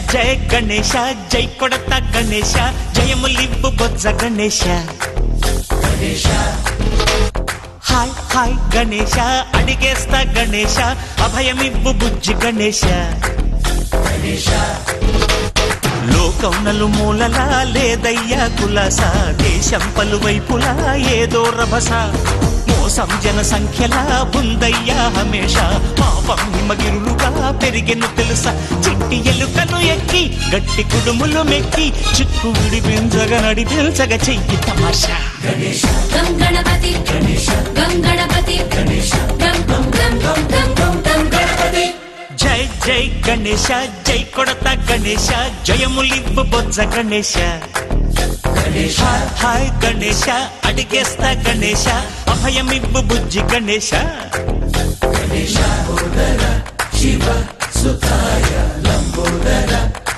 జయ గణేశ జై కొడత గణేశ జయములివ్వు బొజ్జ Ganesha hi hi Ganesha అడిగేస్తా Ganesha అభయమివ్వు బుజ్జి గణేశ లోకం నలుమూలలా లేదయ్యా కులాస దేశం పలువైపులా ఏదో రభస మోసం జన సంఖ్యలా ఉందయ్యా హమేష పాపం హిమగిరులుగా పెరిగెను తెలుసా చిట్టి ఎలుకను ఎక్కి గట్టి కుడుములు మెక్కి చిక్కు విడిపించగ నడిపించగ చెయ్యి తమాషా గం గణపతి గం గణపతి గం గం గం గం గం గం గం గణపతి జై జై గణేశ జై కొడత గణేశ జయములివ్వు బొజ్జ గణేశ హాయ్ గణేశ అడిగేస్తా గణేశ అభయమివ్వు బుజ్జి గణేశ శివ సుతాయ లంబోదర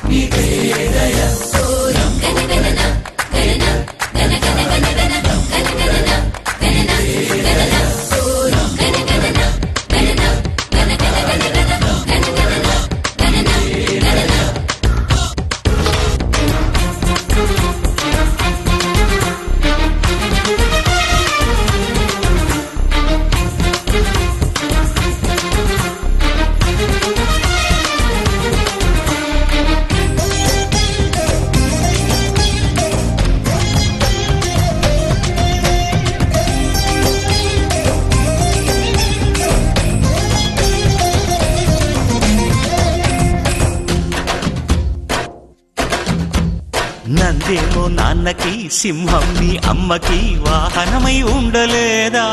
నివేదయ నందేమో నాన్నకి సింహం నీ అమ్మకి వాహనమై ఉండలేదా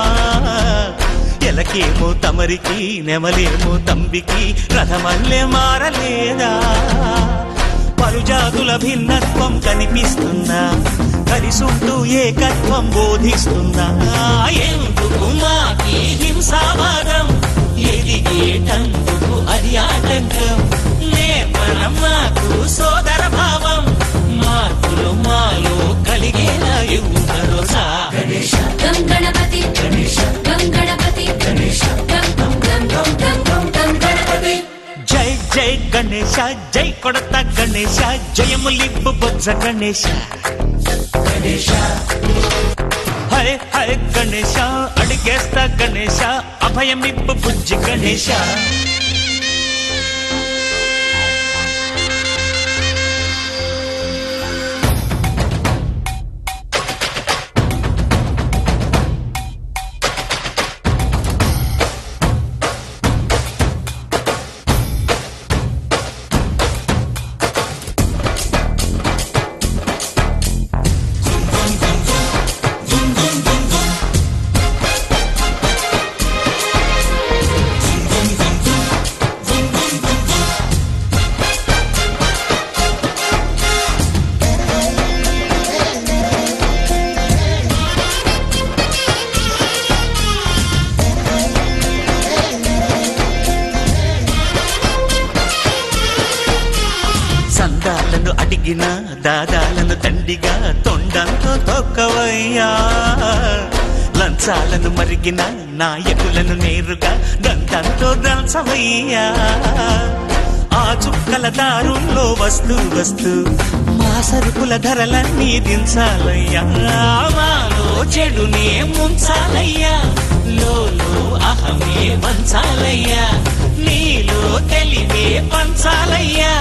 ఎలకేమో తమరికి నెమలేమో తంబికి రథమల్లే మారలేదా పలుజాతుల భిన్నత్వం కనిపిస్తుందా కలిసుంటూ ఏకత్వం బోధిస్తుందా ఎందుకు మాకి హింసావాదం ఎదిగేటందుకు అది ఆటంకం నేర్పడం మాకు సోదర భావం మార్పులు మాలో కలిగేలా భరోసా గం గణపతి గం గణపతి గం గం గం గం గం గం గం గణపతి జై జై గణేశ జై కొడత గణేశ జయములివ్వు బొజ్జ గణేశ హరే హరే గణేశ అడిగేస్తా గణేశ అభయమివ్వు బుజ్జి గణేశ సందాలను అడిగిన దాదాలను దండిగా తొండంతో తొక్కవయ్యా లంచాలను మరిగిన నాయకులను నేరుగా దంతంతో దంచవయ్యా ఆ చుక్కల దారుల్లో వస్తూ వస్తూ మా సరుకుల ధరలన్నీ దించాలయ్యా మాలో చెడునే ముంచాలయ్యా లోలో అహమే వంచాలయ్యా నీలో తెలివే పంచాలయ్యా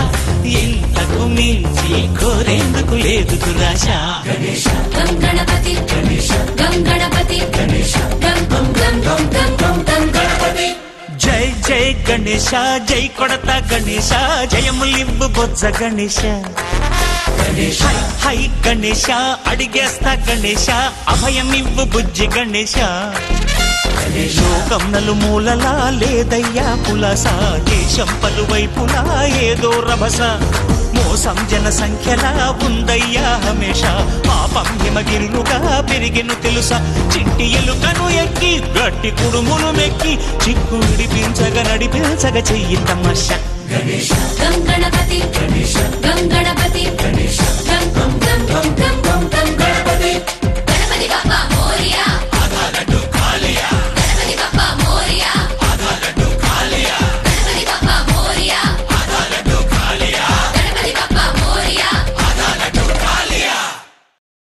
ఇంతకు మించి కోరేందుకు లేదు దురాశ గం గణపతి గం గణపతి గం గం గం గం గం గం గం గణపతి జై జై గణేశ జై కొడత గణేశ జయములివ్వు బొజ్జ గణేశ హై హై గణేశ అడిగేస్తా గణేశ అభయమివ్వు బుజ్జి గణేశ లోకం నలుమూలలా లేదయ్యా పులస దేశం పలువైపులా ఏదో రభస మోసం జన సంఖ్యలా ఉందయ్యా హమేష పాపం హిమగిరులుగా పెరిగెను తెలుసా చిట్టి ఎలుకను ఎక్కి గట్టి కుడుములు మెక్కి చిక్కు విడిపించగా నడిపించగా చెయ్యి తమాషా గణేశ